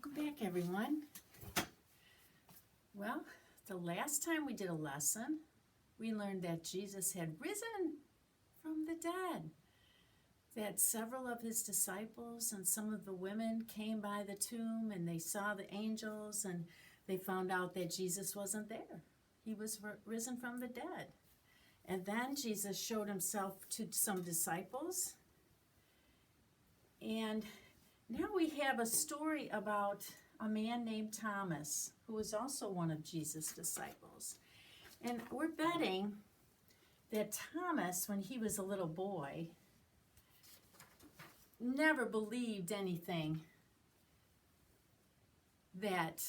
Welcome back, everyone. Well, the last time we did a lesson, we learned that Jesus had risen from the dead. That several of his disciples and some of the women came by the tomb and they saw the angels and they found out that Jesus wasn't there. He was risen from the dead. And then Jesus showed himself to some disciples. And now we have a story about a man named Thomas, who was also one of Jesus' disciples. And we're betting that Thomas, when he was a little boy, never believed anything that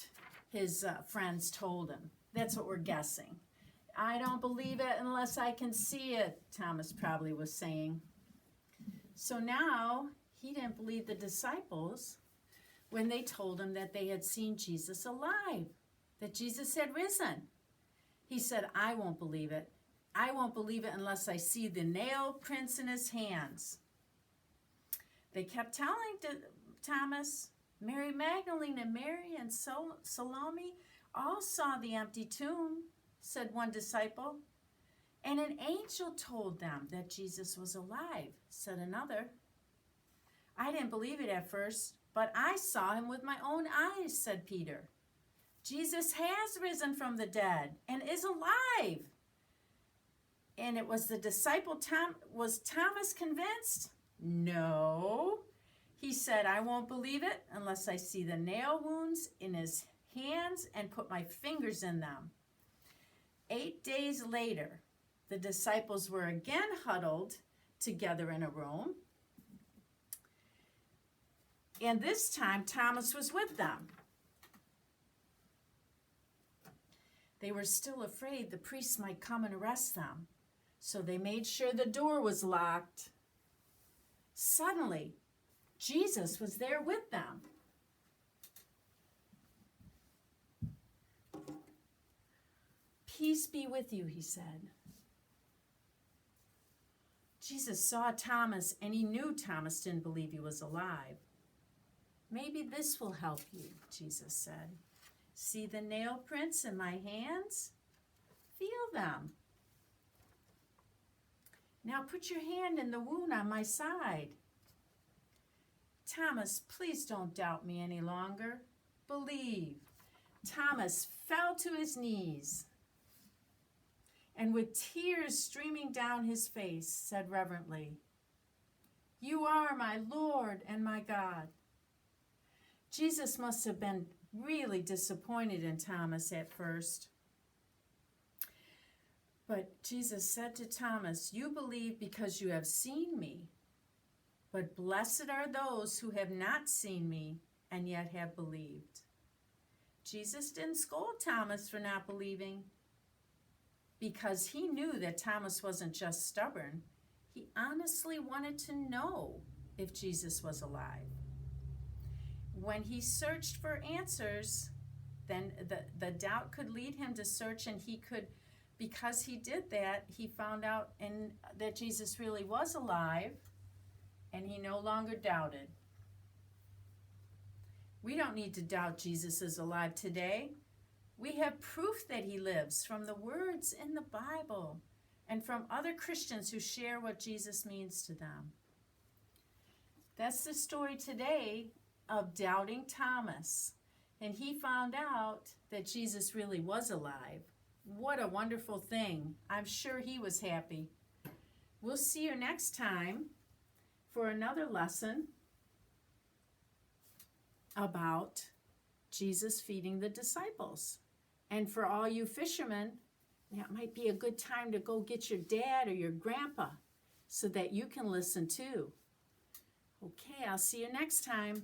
his friends told him. That's what we're guessing. I don't believe it unless I can see it, Thomas probably was saying. So now he didn't believe the disciples when they told him that they had seen Jesus alive, that Jesus had risen. He said, I won't believe it. I won't believe it unless I see the nail prints in his hands. They kept telling Thomas, Mary Magdalene and Mary and Salome all saw the empty tomb, said one disciple. And an angel told them that Jesus was alive, said another. I didn't believe it at first, but I saw him with my own eyes, said Peter. Jesus has risen from the dead and is alive. And it was the disciple was Thomas convinced? No. He said, I won't believe it unless I see the nail wounds in his hands and put my fingers in them. 8 days later, the disciples were again huddled together in a room. And this time, Thomas was with them. They were still afraid the priests might come and arrest them, so they made sure the door was locked. Suddenly, Jesus was there with them. Peace be with you, he said. Jesus saw Thomas, and he knew Thomas didn't believe he was alive. Maybe this will help you, Jesus said. See the nail prints in my hands? Feel them. Now put your hand in the wound on my side. Thomas, please don't doubt me any longer. Believe. Thomas fell to his knees and with tears streaming down his face said reverently, You are my Lord and my God. Jesus must have been really disappointed in Thomas at first. But Jesus said to Thomas, You believe because you have seen me. But blessed are those who have not seen me and yet have believed. Jesus didn't scold Thomas for not believing because he knew that Thomas wasn't just stubborn. He honestly wanted to know if Jesus was alive. When he searched for answers, then the doubt could lead him to search, and he could, because he did that, he found out that Jesus really was alive, and he no longer doubted. We don't need to doubt Jesus is alive today. We have proof that he lives from the words in the Bible and from other Christians who share what Jesus means to them. That's the story today of doubting Thomas. And he found out that Jesus really was alive. What a wonderful thing. I'm sure he was happy. We'll see you next time for another lesson about Jesus feeding the disciples. And for all you fishermen, that might be a good time to go get your dad or your grandpa so that you can listen too. Okay, I'll see you next time.